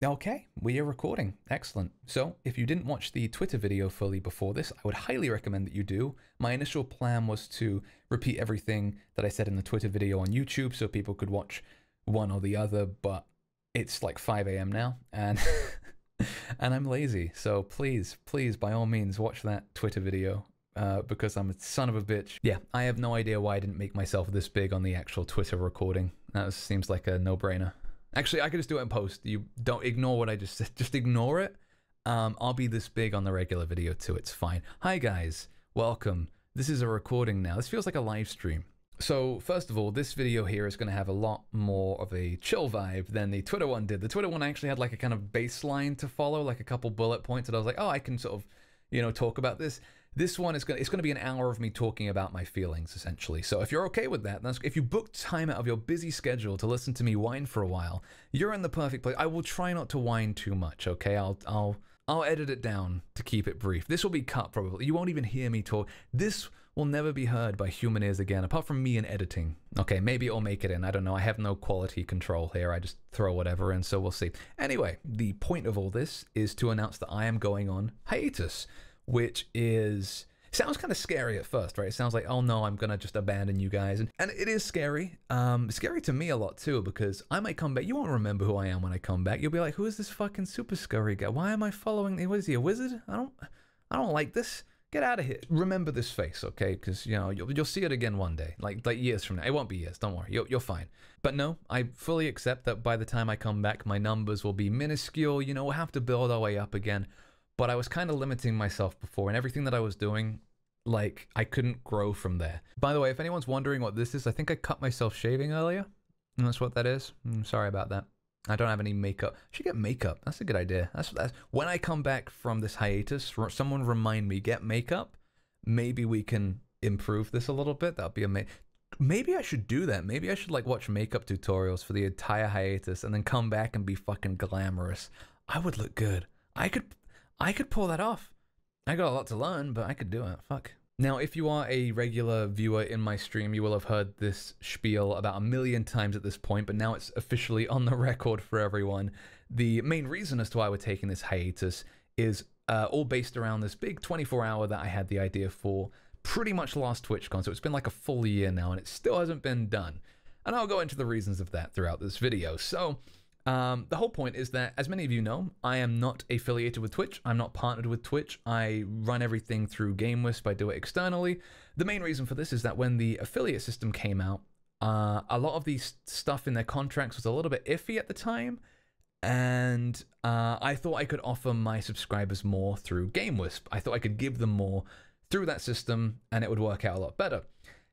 Okay, we are recording. Excellent. So, if you didn't watch the Twitter video fully before this, I would highly recommend that you do. My initial plan was to repeat everything that I said in the Twitter video on YouTube so people could watch one or the other, but it's like 5 a.m. now, and and I'm lazy. So please, by all means, watch that Twitter video. Because I'm a son of a bitch. Yeah, I have no idea why I didn't make myself this big on the actual Twitter recording. That seems like a no-brainer. Actually, I could just do it in post. You don't ignore what I just said. Just ignore it. I'll be this big on the regular video too. It's fine. Hi guys, welcome. This is a recording now. This feels like a live stream. So first of all, this video here is going to have a lot more of a chill vibe than the Twitter one did. The Twitter one actually had like a kind of baseline to follow, like a couple bullet points that I was like, oh, I can sort of, you know, talk about this. This one is going to be an hour of me talking about my feelings, essentially. So if you're okay with that, if you booked time out of your busy schedule to listen to me whine for a while, you're in the perfect place. I will try not to whine too much, okay? I'll edit it down to keep it brief. This will be cut probably. You won't even hear me talk. This will never be heard by human ears again, apart from me in editing. Okay, maybe it'll make it in. I don't know. I have no quality control here. I just throw whatever in, so we'll see. Anyway, the point of all this is to announce that I am going on hiatus, which sounds kind of scary at first, right? It sounds like, oh no, I'm gonna just abandon you guys. And it is scary. Scary to me a lot too, because I might come back. You won't remember who I am when I come back. You'll be like, who is this fucking super scurry guy? Why am I following? What is he, a wizard? I don't like this. Get out of here. Remember this face, okay? Because, you know, you'll see it again one day, like years from now. It won't be years, don't worry. You're fine. But no, I fully accept that by the time I come back, my numbers will be minuscule. You know, we'll have to build our way up again. But I was kind of limiting myself before, and everything that I was doing, like, I couldn't grow from there. By the way, if anyone's wondering what this is, I think I cut myself shaving earlier. And that's what that is. Sorry about that. I don't have any makeup. I should get makeup. That's a good idea. That's when I come back from this hiatus, someone remind me, get makeup. Maybe we can improve this a little bit. That'll be amazing. Maybe I should do that. Maybe I should, like, watch makeup tutorials for the entire hiatus and then come back and be fucking glamorous. I would look good. I could pull that off. I got a lot to learn, but I could do it. Fuck. Now, if you are a regular viewer in my stream, you will have heard this spiel about 1,000,000 times at this point, but now it's officially on the record for everyone. The main reason as to why we're taking this hiatus is all based around this big 24-hour that I had the idea for pretty much last TwitchCon. So it's been like a full year now, and it still hasn't been done. And I'll go into the reasons of that throughout this video. So the whole point is that, as many of you know, I am not affiliated with Twitch. I'm not partnered with Twitch. I run everything through GameWisp. I do it externally. The main reason for this is that when the affiliate system came out, a lot of these stuff in their contracts was a little bit iffy at the time, and I thought I could offer my subscribers more through GameWisp. I thought I could give them more through that system, and it would work out a lot better.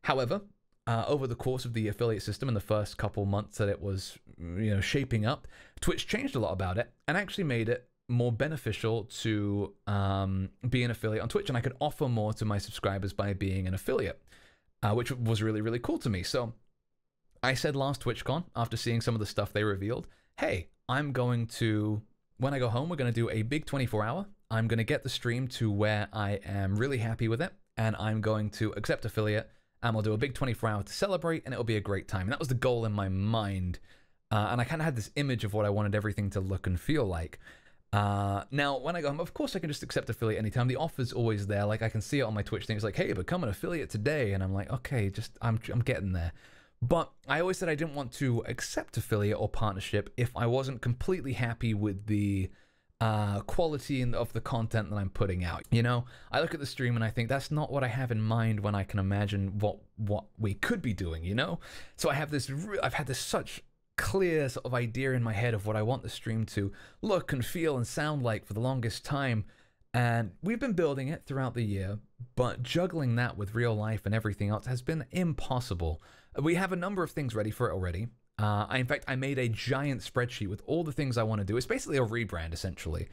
However, over the course of the affiliate system in the first couple months that it was, you know, shaping up, Twitch changed a lot about it and actually made it more beneficial to be an affiliate on Twitch, and I could offer more to my subscribers by being an affiliate, which was really, really cool to me. So I said last TwitchCon, after seeing some of the stuff they revealed, hey, I'm going to, when I go home, we're going to do a big 24-hour. I'm going to get the stream to where I am really happy with it, and I'm going to accept affiliate, and we'll do a big 24-hour to celebrate, and it'll be a great time. And that was the goal in my mind. And I kind of had this image of what I wanted everything to look and feel like. Now, when I go home, of course I can just accept affiliate anytime. The offer's always there. Like, I can see it on my Twitch thing. It's like, hey, become an affiliate today. And I'm like, okay, I'm getting there. But I always said I didn't want to accept affiliate or partnership if I wasn't completely happy with the quality of the content that I'm putting out. You know, I look at the stream and I think that's not what I have in mind when I can imagine what we could be doing, you know? So I have this, I've had this such clear sort of idea in my head of what I want the stream to look and feel and sound like for the longest time. And we've been building it throughout the year, but juggling that with real life and everything else has been impossible. We have a number of things ready for it already. In fact, I made a giant spreadsheet with all the things I want to do. It's basically a rebrand, essentially.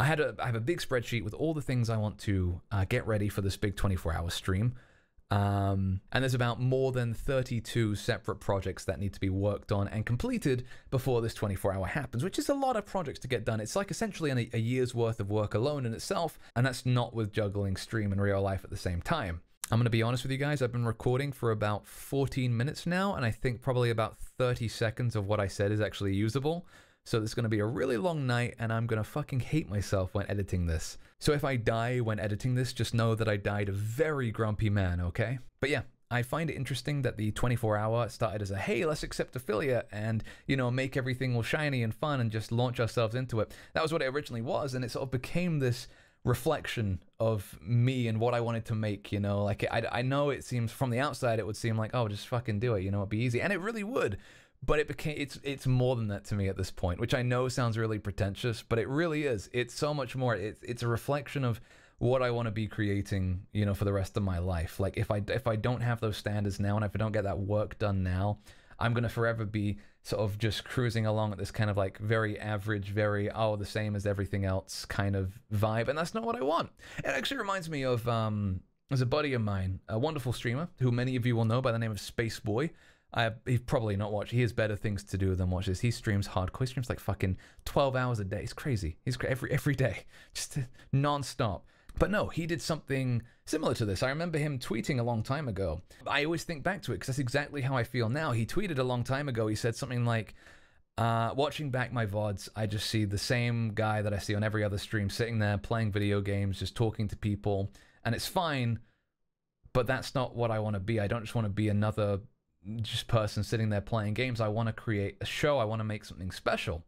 I have a big spreadsheet with all the things I want to get ready for this big 24-hour stream. And there's about more than 32 separate projects that need to be worked on and completed before this 24-hour happens, which is a lot of projects to get done. It's like essentially a year's worth of work alone in itself, and that's not with juggling stream and real life at the same time. I'm going to be honest with you guys, I've been recording for about 14 minutes now, and I think probably about 30 seconds of what I said is actually usable. So it's going to be a really long night, and I'm going to fucking hate myself when editing this. So if I die when editing this, just know that I died a very grumpy man, okay? But yeah, I find it interesting that the 24-hour started as a, hey, let's accept affiliate and, you know, make everything all shiny and fun and just launch ourselves into it. That was what it originally was, and it sort of became this reflection of me and what I wanted to make, you know? Like, I know it seems, from the outside, it would seem like, oh, just fucking do it, you know, it'd be easy. And it really would. But it became, it's more than that to me at this point, which I know sounds really pretentious, but it really is. It's so much more. It's a reflection of what I want to be creating, you know, for the rest of my life. Like, if I don't have those standards now, and if I don't get that work done now, I'm going to forever be sort of just cruising along at this kind of like very average, very, oh, the same as everything else kind of vibe. And that's not what I want. It actually reminds me of, there's a buddy of mine, a wonderful streamer who many of you will know by the name of Space Boy. He's probably not watched. He has better things to do than watch this. He streams hardcore. He streams like fucking 12 hours a day. It's crazy. He's every day, just non-stop. But no, he did something similar to this. I remember him tweeting a long time ago. I always think back to it because that's exactly how I feel now. He tweeted a long time ago. He said something like, watching back my VODs, I just see the same guy that I see on every other stream sitting there playing video games, just talking to people. And it's fine, but that's not what I want to be. I don't just want to be another just person sitting there playing games. I want to create a show. I want to make something special.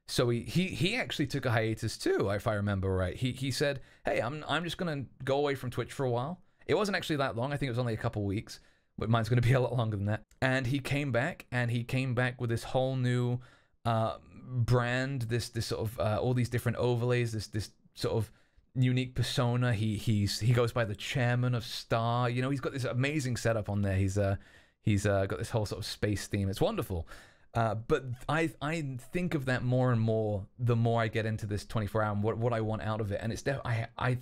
So he actually took a hiatus too, if I remember right. He said, hey, I'm just gonna go away from Twitch for a while. It wasn't actually that long. I think it was only a couple weeks, but mine's gonna be a lot longer than that. And he came back, with this whole new brand, this sort of all these different overlays, this sort of unique persona. He goes by the chairman of Star. You know, he's got this amazing setup on there. He's got this whole sort of space theme. It's wonderful. But I think of that more and more the more I get into this 24-hour and what I want out of it. And it's I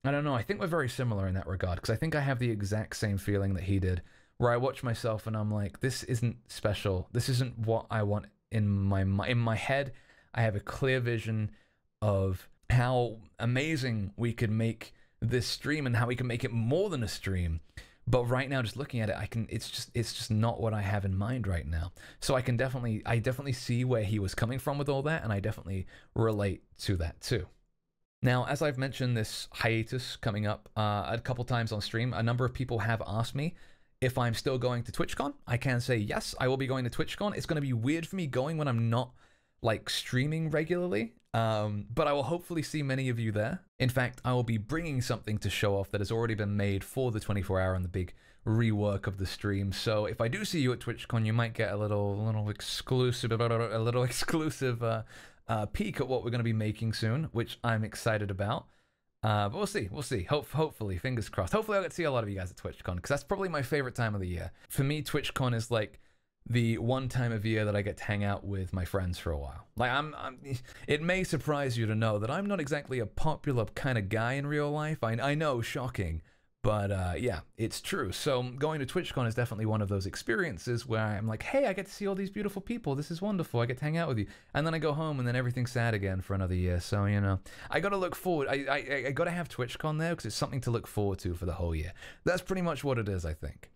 don't know. I think we're very similar in that regard, because I think I have the exact same feeling that he did, where I watch myself and I'm like, this isn't special. This isn't what I want in my head. I have a clear vision of how amazing we could make this stream and how we can make it more than a stream. But right now, just looking at it, it's just not what I have in mind right now. So I definitely see where he was coming from with all that, and I definitely relate to that too. Now, as I've mentioned this hiatus coming up a couple times on stream, a number of people have asked me if I'm still going to TwitchCon. I can say yes, I will be going to TwitchCon. It's going to be weird for me going when I'm not like streaming regularly, but I will hopefully see many of you there. In fact, I will be bringing something to show off that has already been made for the 24-hour and the big rework of the stream. So if I do see you at TwitchCon, you might get a little exclusive peek at what we're going to be making soon, which I'm excited about. But we'll see. Hopefully, fingers crossed. Hopefully I'll get to see a lot of you guys at TwitchCon, because that's probably my favorite time of the year. For me, TwitchCon is like the one time of year that I get to hang out with my friends for a while. Like, it may surprise you to know that I'm not exactly a popular kind of guy in real life. I know, shocking, but yeah, it's true. So going to TwitchCon is definitely one of those experiences where I'm like, hey, I get to see all these beautiful people. This is wonderful. I get to hang out with you. And then I go home and then everything's sad again for another year. So, you know, I got to look forward. I got to have TwitchCon there because it's something to look forward to for the whole year. That's pretty much what it is, I think.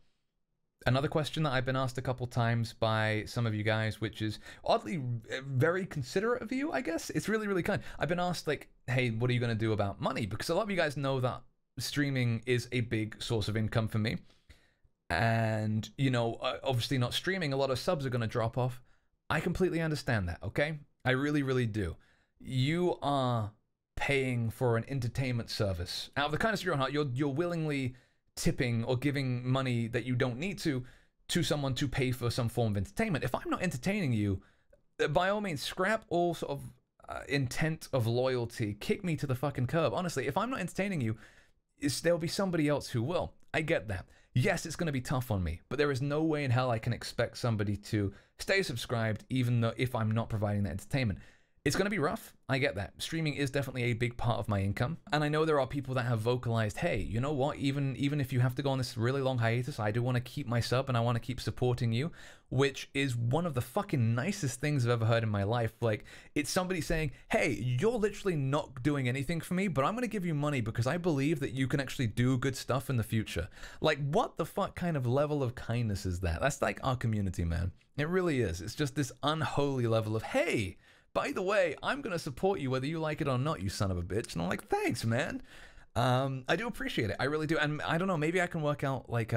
Another question that I've been asked a couple times by some of you guys, which is oddly very considerate of you, I guess. It's really, really kind. I've been asked, like, hey, what are you going to do about money? Because a lot of you guys know that streaming is a big source of income for me. And, you know, obviously not streaming, a lot of subs are going to drop off. I completely understand that, okay? I really, really do. You are paying for an entertainment service. Out of the kindness of your own heart, you're willingly tipping or giving money that you don't need to someone to pay for some form of entertainment. If I'm not entertaining you, by all means, scrap all sort of intent of loyalty. Kick me to the fucking curb. Honestly, if I'm not entertaining you, there'll be somebody else who will. I get that. Yes, it's going to be tough on me, but there is no way in hell I can expect somebody to stay subscribed even though if I'm not providing that entertainment. It's going to be rough. I get that. Streaming is definitely a big part of my income. And I know there are people that have vocalized, hey, you know what? Even if you have to go on this really long hiatus, I do want to keep my sub and I want to keep supporting you, which is one of the fucking nicest things I've ever heard in my life. Like, it's somebody saying, hey, you're literally not doing anything for me, but I'm going to give you money because I believe that you can actually do good stuff in the future. Like, what the fuck kind of level of kindness is that? That's like our community, man. It really is. It's just this unholy level of, hey, by the way, I'm going to support you whether you like it or not, you son of a bitch. And I'm like, thanks, man. I do appreciate it. I really do. And I don't know, maybe I can work out like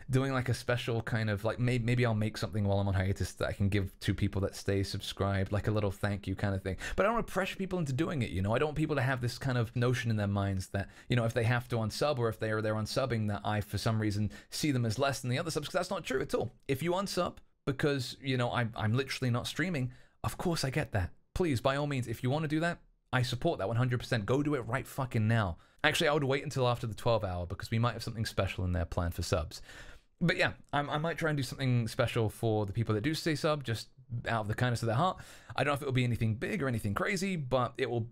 doing like a special kind of like maybe I'll make something while I'm on hiatus that I can give to people that stay subscribed, like a little thank you kind of thing. But I don't want to pressure people into doing it, you know. I don't want people to have this kind of notion in their minds that, you know, if they have to unsub or if they're unsubbing, that I for some reason see them as less than the other subs, because that's not true at all. If you unsub because, you know, I'm literally not streaming, of course I get that. Please, by all means, if you want to do that, I support that 100%. Go do it right fucking now. Actually, I would wait until after the 12 hour because we might have something special in there planned for subs. But yeah, I might try and do something special for the people that do stay sub, just out of the kindness of their heart. I don't know if it'll be anything big or anything crazy, but it'll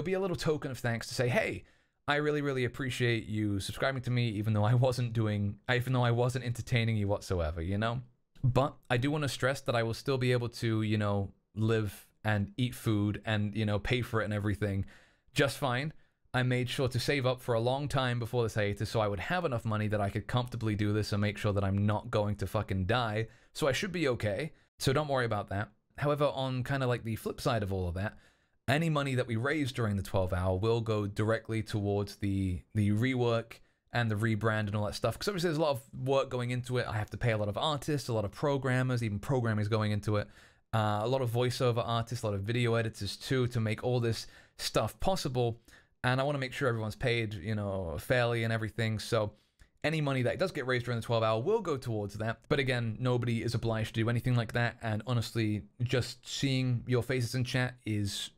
be a little token of thanks to say, hey, I really, really appreciate you subscribing to me, even though I wasn't entertaining you whatsoever, you know? But I do want to stress that I will still be able to, you know, live and eat food and, you know, pay for it and everything just fine. I made sure to save up for a long time before this hiatus so I would have enough money that I could comfortably do this and make sure that I'm not going to fucking die. So I should be okay. So don't worry about that. However, on kind of like the flip side of all of that, any money that we raise during the 12 hour will go directly towards the rework and the rebrand and all that stuff. Because obviously there's a lot of work going into it. I have to pay a lot of artists, a lot of programmers, even programming is going into it. A lot of voiceover artists, a lot of video editors too, to make all this stuff possible. And I want to make sure everyone's paid, you know, fairly and everything. So any money that does get raised during the 12 hour will go towards that. But again, nobody is obliged to do anything like that. And honestly, just seeing your faces in chat is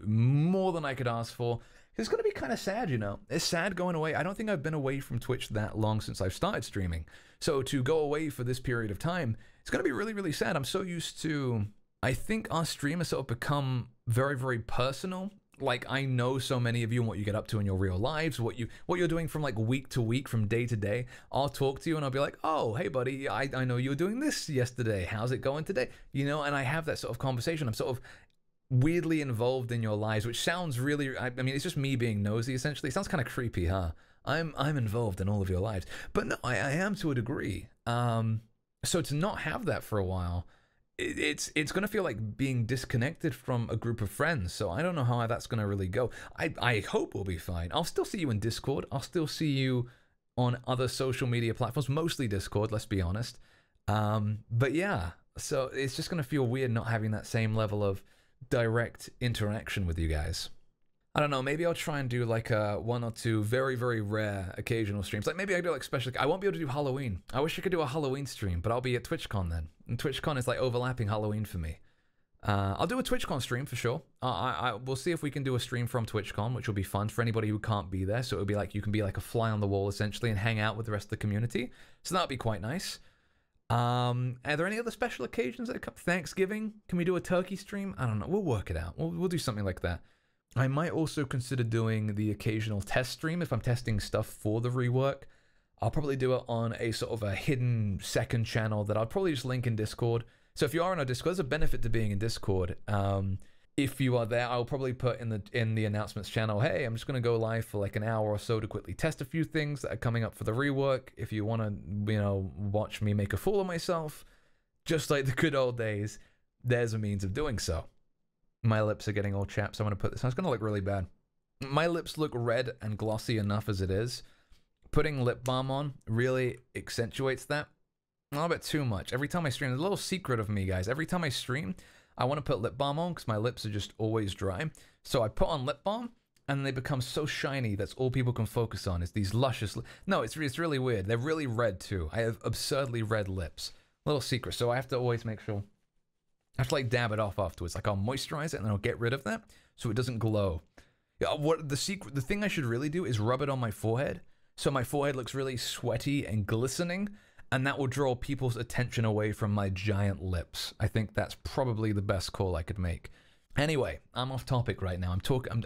more than I could ask for. It's going to be kind of sad, you know. It's sad going away. I don't think I've been away from Twitch that long since I've started streaming. So to go away for this period of time, it's going to be really, really sad. I'm so used to, I think our stream has sort of become very, very personal. Like, I know so many of you and what you get up to in your real lives, what you're doing from like week to week, from day to day. I'll talk to you and I'll be like, oh, hey buddy, I know you were doing this yesterday. How's it going today? You know, and I have that sort of conversation. I'm sort of weirdly involved in your lives, which sounds really, I mean, it's just me being nosy essentially. It sounds kind of creepy, huh? I'm involved in all of your lives. But no, I am to a degree. So to not have that for a while, it's going to feel like being disconnected from a group of friends. So I don't know how that's going to really go. I hope we'll be fine. I'll still see you in Discord. I'll still see you on other social media platforms, mostly Discord, let's be honest. But yeah, so it's just going to feel weird not having that same level of direct interaction with you guys. I don't know, maybe I'll try and do like one or two very, very rare occasional streams. Like maybe I do like special, I won't be able to do Halloween. I wish I could do a Halloween stream, but I'll be at TwitchCon then. And TwitchCon is like overlapping Halloween for me. I'll do a TwitchCon stream for sure. We'll see if we can do a stream from TwitchCon, which will be fun for anybody who can't be there. So it'll be like, you can be like a fly on the wall essentially and hang out with the rest of the community. So that'll be quite nice. Are there any other special occasions that come? Thanksgiving? Can we do a turkey stream? I don't know. We'll work it out. We'll do something like that. I might also consider doing the occasional test stream if I'm testing stuff for the rework. I'll probably do it on a sort of a hidden second channel that I'll probably just link in Discord. So if you are on our Discord, there's a benefit to being in Discord. If you are there, I'll probably put in the announcements channel, hey, I'm just going to go live for like an hour or so to quickly test a few things that are coming up for the rework. If you want to, you know, watch me make a fool of myself, just like the good old days, there's a means of doing so. My lips are getting all chapped, so I'm going to put this on. It's going to look really bad. My lips look red and glossy enough as it is. Putting lip balm on really accentuates that. A little bit too much. Every time I stream, there's a little secret of me, guys. Every time I stream, I want to put lip balm on because my lips are just always dry. So I put on lip balm, and they become so shiny that's all people can focus on is these luscious... No, it's really weird. They're really red, too. I have absurdly red lips. Little secret. So I have to always make sure... I have to like dab it off afterwards. Like I'll moisturize it and then I'll get rid of that so it doesn't glow. Yeah, the thing I should really do is rub it on my forehead so my forehead looks really sweaty and glistening, and that will draw people's attention away from my giant lips. I think that's probably the best call I could make. Anyway, I'm off topic right now.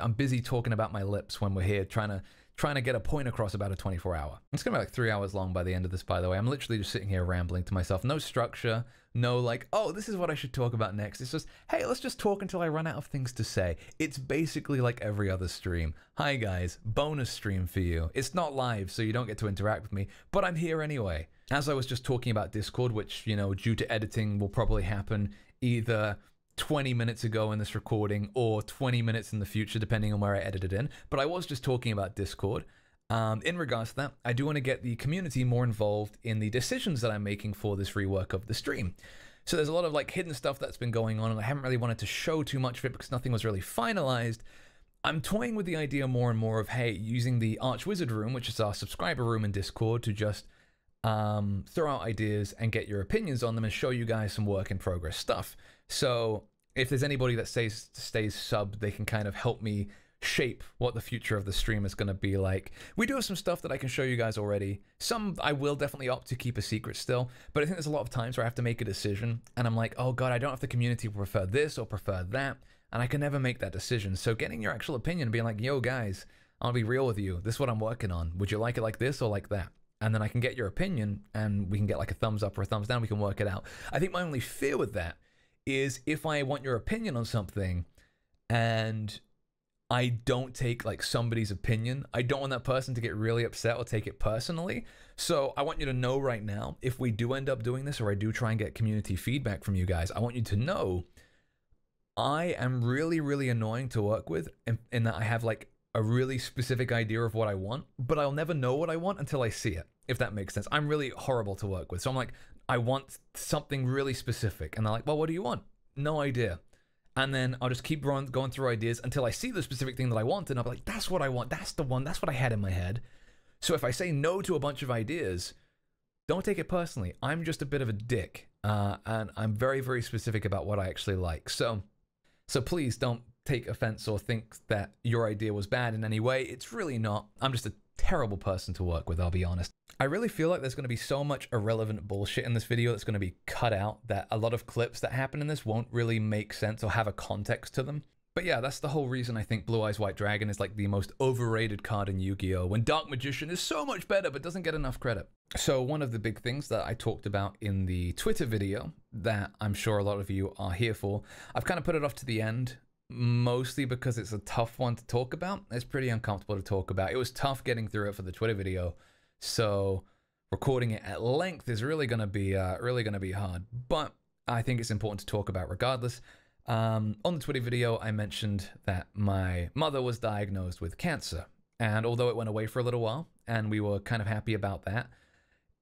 I'm busy talking about my lips when we're here trying to get a point across about a 24-hour. It's gonna be like 3 hours long by the end of this, by the way. I'm literally just sitting here rambling to myself. No structure, no like, oh, this is what I should talk about next. It's just, hey, let's just talk until I run out of things to say. It's basically like every other stream. Hi guys, bonus stream for you. It's not live, so you don't get to interact with me, but I'm here anyway. As I was just talking about Discord, which, you know, due to editing will probably happen either 20 minutes ago in this recording or 20 minutes in the future, depending on where I edit it in. But I was just talking about Discord. In regards to that, I do want to get the community more involved in the decisions that I'm making for this rework of the stream. So there's a lot of like hidden stuff that's been going on, and I haven't really wanted to show too much of it because nothing was really finalized. I'm toying with the idea more and more of, hey, using the Archwizard room, which is our subscriber room in Discord, to just throw out ideas and get your opinions on them and show you guys some work in progress stuff. So if there's anybody that stays subbed, they can kind of help me shape what the future of the stream is going to be like. We do have some stuff that I can show you guys already. Some I will definitely opt to keep a secret still, but I think there's a lot of times where I have to make a decision and I'm like, oh God, I don't know if the community will prefer this or prefer that. And I can never make that decision. So getting your actual opinion and being like, yo guys, I'll be real with you. This is what I'm working on. Would you like it like this or like that? And then I can get your opinion and we can get like a thumbs up or a thumbs down. We can work it out. I think my only fear with that is if I want your opinion on something and I don't take like somebody's opinion, I don't want that person to get really upset or take it personally. So I want you to know right now, if we do end up doing this or I do try and get community feedback from you guys, I want you to know I am really, really annoying to work with in that I have like a really specific idea of what I want, but I'll never know what I want until I see it, if that makes sense. I'm really horrible to work with. So I'm like, I want something really specific. And they're like, well, what do you want? No idea. And then I'll just keep going through ideas until I see the specific thing that I want. And I'll be like, that's what I want. That's the one. That's what I had in my head. So if I say no to a bunch of ideas, don't take it personally. I'm just a bit of a dick. And I'm very, very specific about what I actually like. So please don't take offense or think that your idea was bad in any way. It's really not. I'm just a terrible person to work with, I'll be honest. I really feel like there's going to be so much irrelevant bullshit in this video that's going to be cut out that a lot of clips that happen in this won't really make sense or have a context to them. But yeah, that's the whole reason I think Blue Eyes White Dragon is like the most overrated card in Yu-Gi-Oh! When Dark Magician is so much better but doesn't get enough credit. So one of the big things that I talked about in the Twitter video that I'm sure a lot of you are here for, I've kind of put it off to the end, mostly because it's a tough one to talk about. It's pretty uncomfortable to talk about. It was tough getting through it for the Twitter video, so recording it at length is really gonna be hard. But I think it's important to talk about regardless. On the Twitter video, I mentioned that my mother was diagnosed with cancer, and although it went away for a little while, and we were kind of happy about that,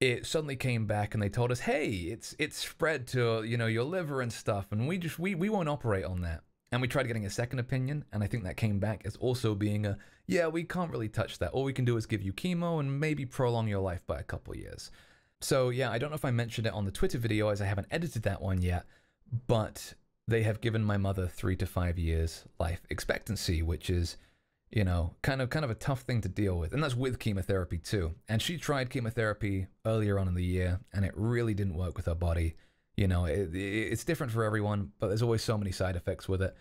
it suddenly came back and they told us, hey, it's spread to, you know, your liver and stuff, and we won't operate on that. And we tried getting a second opinion, and I think that came back as also being a, yeah, we can't really touch that. All we can do is give you chemo and maybe prolong your life by a couple years. So yeah, I don't know if I mentioned it on the Twitter video as I haven't edited that one yet, but they have given my mother 3 to 5 years life expectancy, which is, you know, kind of a tough thing to deal with. And that's with chemotherapy too. And she tried chemotherapy earlier on in the year, and it really didn't work with her body. You know, it's different for everyone, but there's always so many side effects with it.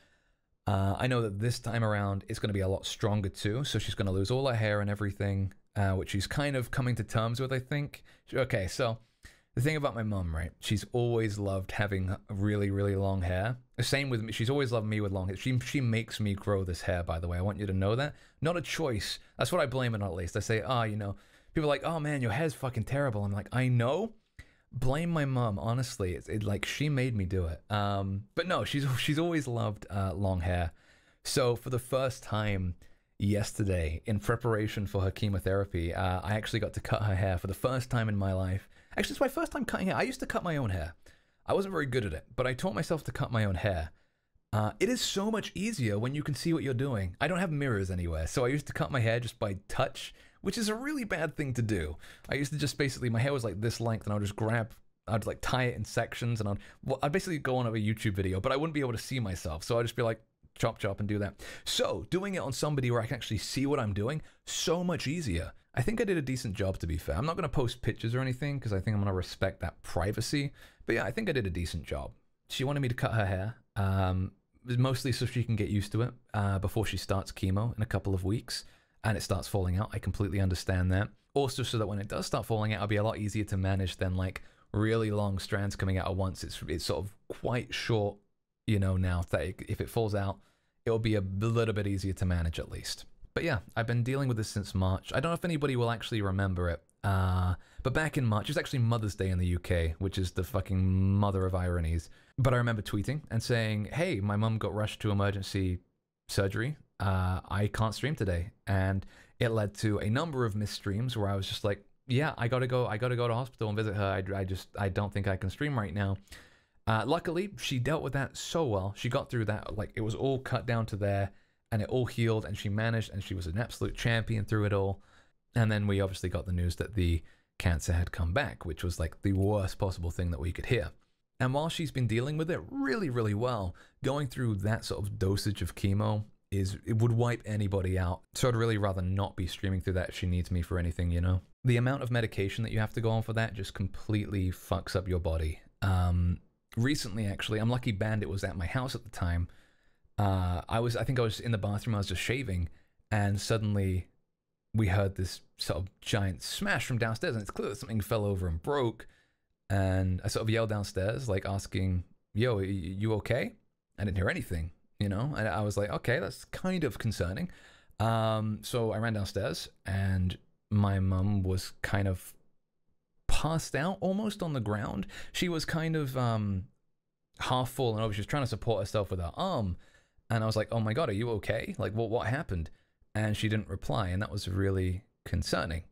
I know that this time around it's going to be a lot stronger too, so she's going to lose all her hair and everything, which she's kind of coming to terms with, I think. Okay, so the thing about my mum, right? She's always loved having really, really long hair. The same with me. She's always loved me with long hair. She makes me grow this hair, by the way. I want you to know that. Not a choice. That's what I blame it on, at least. I say, you know, people are like, oh man, your hair's fucking terrible. I'm like, I know. Blame my mom, honestly. It's like she made me do it. But no, she's always loved long hair. So for the first time yesterday, in preparation for her chemotherapy, I actually got to cut her hair for the first time in my life. Actually, it's my first time cutting hair. I used to cut my own hair. I wasn't very good at it, but I taught myself to cut my own hair. It is so much easier when you can see what you're doing. I don't have mirrors anywhere, so I used to cut my hair just by touch, which is a really bad thing to do. I used to just basically, my hair was like this length, and I would just I'd like tie it in sections, and I'd basically go on a YouTube video, but I wouldn't be able to see myself, so I'd just be like, chop, chop, and do that. So doing it on somebody where I can actually see what I'm doing, so much easier. I think I did a decent job, to be fair. I'm not going to post pictures or anything, because I think I'm going to respect that privacy, but yeah, I think I did a decent job. She wanted me to cut her hair, mostly so she can get used to it before she starts chemo in a couple of weeks. And it starts falling out. I completely understand that. Also, so that when it does start falling out, it'll be a lot easier to manage than like really long strands coming out at once. It's sort of quite short, you know, now that if it falls out, it'll be a little bit easier to manage at least. But yeah, I've been dealing with this since March. I don't know if anybody will actually remember it. But back in March, it was actually Mother's Day in the UK, which is the fucking mother of ironies. But I remember tweeting and saying, hey, my mum got rushed to emergency surgery. I can't stream today. And it led to a number of missed streams where I was just like, yeah, I gotta go to hospital and visit her. I don't think I can stream right now. Luckily, she dealt with that so well. She got through that. Like, it was all cut down to there, and it all healed, and she managed, and she was an absolute champion through it all. And then we obviously got the news that the cancer had come back, which was like the worst possible thing that we could hear. And while she's been dealing with it really, really well, going through that sort of dosage of chemo it would wipe anybody out. So I'd really rather not be streaming through that if she needs me for anything, you know? The amount of medication that you have to go on for that just completely fucks up your body. Recently, actually, I'm lucky Bandit was at my house at the time. I think I was in the bathroom, I was just shaving, and suddenly we heard this sort of giant smash from downstairs, and it's clear that something fell over and broke. And I sort of yelled downstairs, like asking, yo, you okay? I didn't hear anything, you know? And I was like, okay, that's kind of concerning. So I ran downstairs, and my mum was kind of passed out, almost on the ground. She was kind of half fallen over. She was trying to support herself with her arm. And I was like, oh my God, are you okay? Like, what happened? And she didn't reply, and that was really concerning.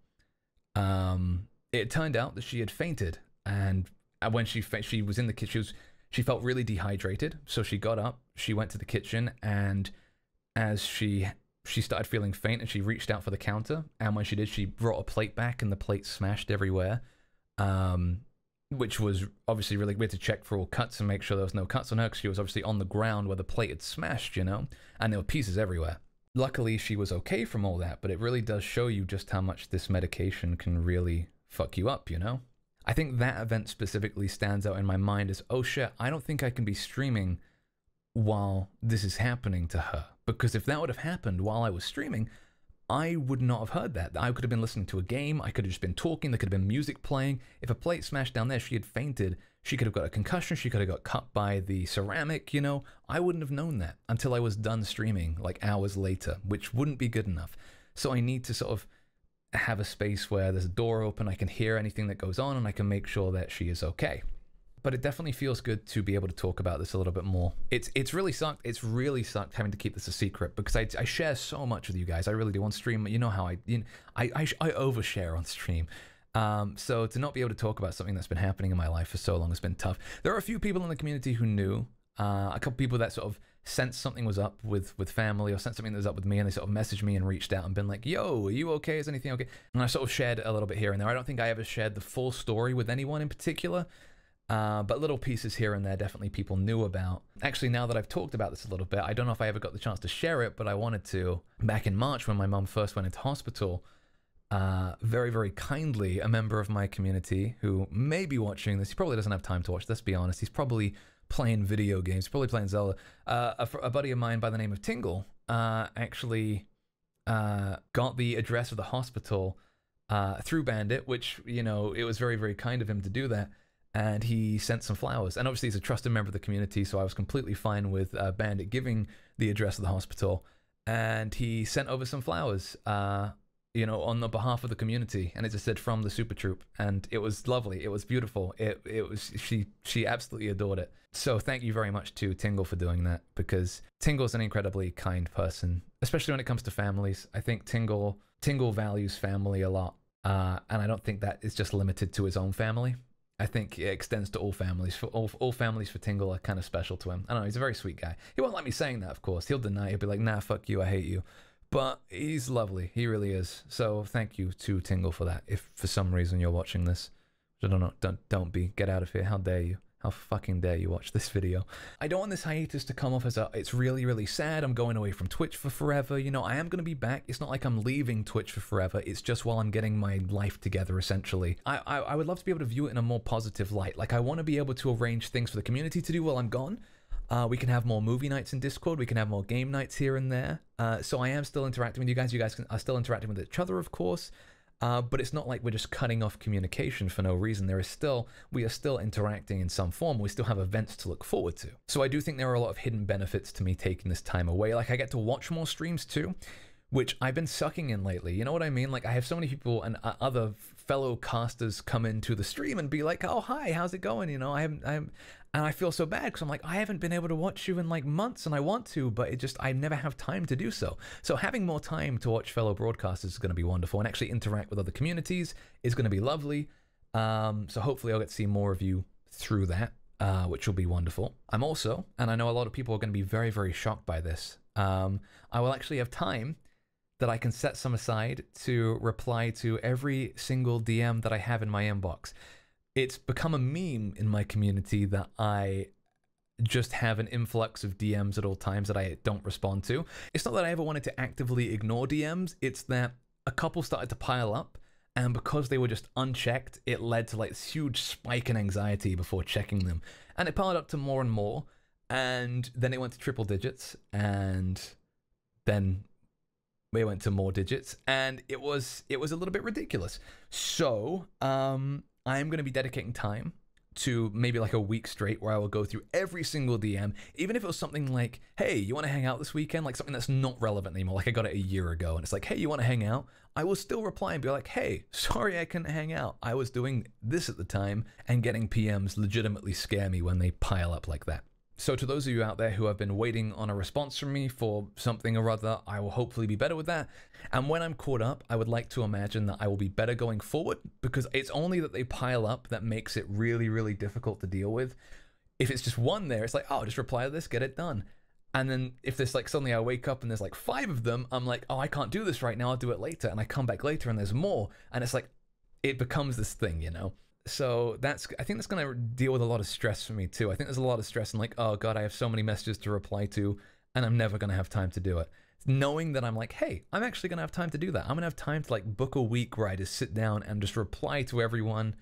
It turned out that she had fainted. And when she was in the kitchen, she felt really dehydrated. So she got up, she went to the kitchen, and as she started feeling faint, and she reached out for the counter. And when she did, she brought a plate back, and the plate smashed everywhere, which was obviously really weird to check for all cuts and make sure there was no cuts on her, because she was obviously on the ground where the plate had smashed, you know, and there were pieces everywhere. Luckily, she was okay from all that, but it really does show you just how much this medication can really fuck you up, you know? I think that event specifically stands out in my mind as, oh shit, I don't think I can be streaming while this is happening to her. Because if that would have happened while I was streaming, I would not have heard that. I could have been listening to a game, I could have just been talking, there could have been music playing. If a plate smashed down there, she had fainted, she could have got a concussion, she could have got cut by the ceramic, you know? I wouldn't have known that until I was done streaming, like hours later, which wouldn't be good enough. So I need to sort of have a space where there's a door open, I can hear anything that goes on, and I can make sure that she is okay. But it definitely feels good to be able to talk about this a little bit more. It's really sucked. It's really sucked having to keep this a secret, because I share so much with you guys. I really do on stream. You know how I overshare on stream. So to not be able to talk about something that's been happening in my life for so long has been tough. There are a few people in the community who knew. A couple people that sort of sensed something was up with family, or sensed something that was up with me, and they sort of messaged me and reached out and been like, yo, are you okay? Is anything okay? And I sort of shared a little bit here and there. I don't think I ever shared the full story with anyone in particular, but little pieces here and there definitely people knew about. Actually, now that I've talked about this a little bit, I don't know if I ever got the chance to share it, but I wanted to. Back in March when my mum first went into hospital, very, very kindly, a member of my community who may be watching this, he probably doesn't have time to watch, let's be honest, he's probably playing video games, probably playing Zelda. A buddy of mine by the name of Tingle actually got the address of the hospital through Bandit, which, you know, it was very, very kind of him to do that. And he sent some flowers. And obviously he's a trusted member of the community, so I was completely fine with Bandit giving the address of the hospital. And he sent over some flowers, you know, on the behalf of the community, and it just said from the Super Troop, and it was lovely. It was beautiful. She absolutely adored it. So thank you very much to Tingle for doing that, because Tingle's an incredibly kind person, especially when it comes to families. I think Tingle values family a lot, and I don't think that is just limited to his own family. I think it extends to all families. For all families for Tingle are kind of special to him. I don't know, he's a very sweet guy. He won't let me saying that, of course. He'll deny it. He'll be like, nah, fuck you, I hate you. But he's lovely. He really is. So thank you to Tingle for that. If for some reason you're watching this, I don't know, don't be. Get out of here. How dare you? How fucking dare you watch this video? I don't want this hiatus to come off as it's really, really sad. I'm going away from Twitch for forever. You know, I am going to be back. It's not like I'm leaving Twitch for forever. It's just while I'm getting my life together, essentially. I would love to be able to view it in a more positive light. Like, I want to be able to arrange things for the community to do while I'm gone. We can have more movie nights in Discord. We can have more game nights here and there. So I am still interacting with you guys. You guys are still interacting with each other, of course. But it's not like we're just cutting off communication for no reason. We are still interacting in some form. We still have events to look forward to. So I do think there are a lot of hidden benefits to me taking this time away. Like, I get to watch more streams too, which I've been sucking in lately. You know what I mean? Like, I have so many people and other fellow casters come into the stream and be like, oh, hi, how's it going? You know, and I feel so bad because I'm like, I haven't been able to watch you in like months and I want to, but I never have time to do so. So having more time to watch fellow broadcasters is going to be wonderful, and actually interact with other communities is going to be lovely. So hopefully I'll get to see more of you through that, which will be wonderful. I'm also, and I know a lot of people are going to be very, very shocked by this, I will actually have time that I can set some aside to reply to every single DM that I have in my inbox. It's become a meme in my community that I just have an influx of DMs at all times that I don't respond to. It's not that I ever wanted to actively ignore DMs, it's that a couple started to pile up, and because they were just unchecked, it led to like this huge spike in anxiety before checking them. And it piled up to more and more, and then it went to triple digits, and then we went to more digits, and it was a little bit ridiculous. So I'm going to be dedicating time to maybe like a week straight where I will go through every single DM, even if it was something like, hey, you want to hang out this weekend? Like something that's not relevant anymore. Like I got it a year ago and it's like, hey, you want to hang out? I will still reply and be like, hey, sorry I couldn't hang out. I was doing this at the time, and getting PMs legitimately scare me when they pile up like that. So to those of you out there who have been waiting on a response from me for something or other, I will hopefully be better with that. And when I'm caught up, I would like to imagine that I will be better going forward, because it's only that they pile up that makes it really, really difficult to deal with. If it's just one there, it's like, oh, just reply to this, get it done. And then if there's like suddenly I wake up and there's like 5 of them, I'm like, oh, I can't do this right now, I'll do it later. And I come back later and there's more. And it's like, it becomes this thing, you know? So I think that's going to deal with a lot of stress for me too. I think there's a lot of stress and like, oh God, I have so many messages to reply to and I'm never going to have time to do it. Knowing that I'm like, hey, I'm actually going to have time to do that. I'm going to have time to like book a week where I just sit down and just reply to everyone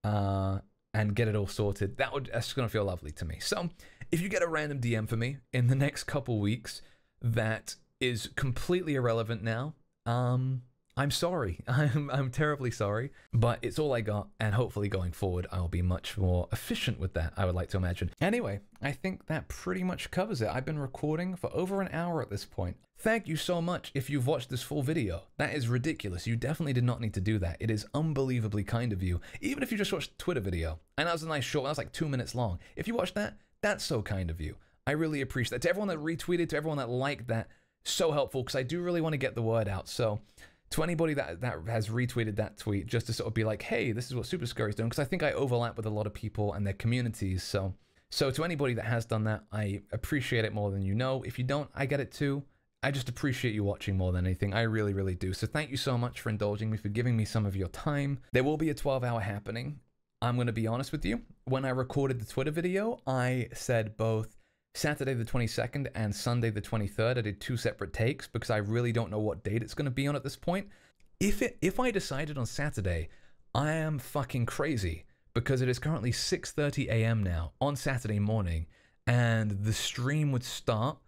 and get it all sorted. That's going to feel lovely to me. So if you get a random DM for me in the next couple weeks that is completely irrelevant now, I'm sorry. I'm terribly sorry, but it's all I got, and hopefully going forward I'll be much more efficient with that, I would like to imagine. Anyway, I think that pretty much covers it. I've been recording for over an hour at this point. Thank you so much if you've watched this full video. That is ridiculous. You definitely did not need to do that. It is unbelievably kind of you. Even if you just watched the Twitter video, and that was a nice short one, that was like 2 minutes long. If you watched that, that's so kind of you. I really appreciate that. To everyone that retweeted, to everyone that liked that, so helpful, because I do really want to get the word out. So to anybody that has retweeted that tweet, just to sort of be like, hey, this is what Super Scurry's doing, because I think I overlap with a lot of people and their communities. So to anybody that has done that, I appreciate it more than you know. If you don't, I get it too. I just appreciate you watching more than anything. I really, really do. So thank you so much for indulging me, for giving me some of your time. There will be a 12-hour happening. I'm going to be honest with you. When I recorded the Twitter video, I said both Saturday the 22nd and Sunday the 23rd. I did 2 separate takes because I really don't know what date it's going to be on at this point. If I decided on Saturday, I am fucking crazy, because it is currently 6:30 a.m. now on Saturday morning, and the stream would start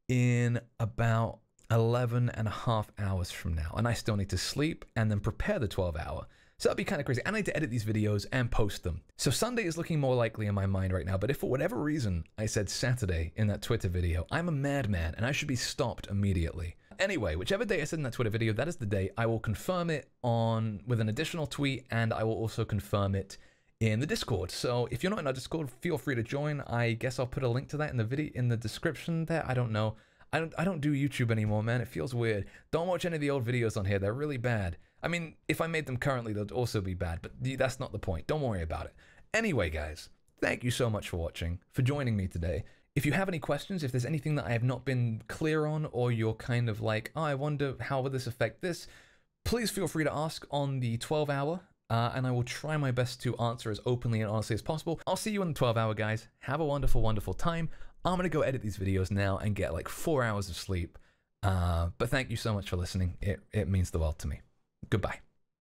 in about 11.5 hours from now, and I still need to sleep and then prepare the 12-hour. So that'd be kind of crazy. I need to edit these videos and post them. So Sunday is looking more likely in my mind right now, but if for whatever reason I said Saturday in that Twitter video, I'm a madman and I should be stopped immediately. Anyway, whichever day I said in that Twitter video, that is the day. I will confirm it with an additional tweet, and I will also confirm it in the Discord. So if you're not in our Discord, feel free to join. I guess I'll put a link to that in the video in the description there. I don't know. I don't do YouTube anymore, man. It feels weird. Don't watch any of the old videos on here. They're really bad. I mean, if I made them currently, they'd also be bad, but that's not the point. Don't worry about it. Anyway, guys, thank you so much for watching, for joining me today. If you have any questions, if there's anything that I have not been clear on, or you're kind of like, oh, I wonder how will this affect this, please feel free to ask on the 12-hour, and I will try my best to answer as openly and honestly as possible. I'll see you on the 12-hour, guys. Have a wonderful, wonderful time. I'm going to go edit these videos now and get like 4 hours of sleep. But thank you so much for listening. It means the world to me. Goodbye.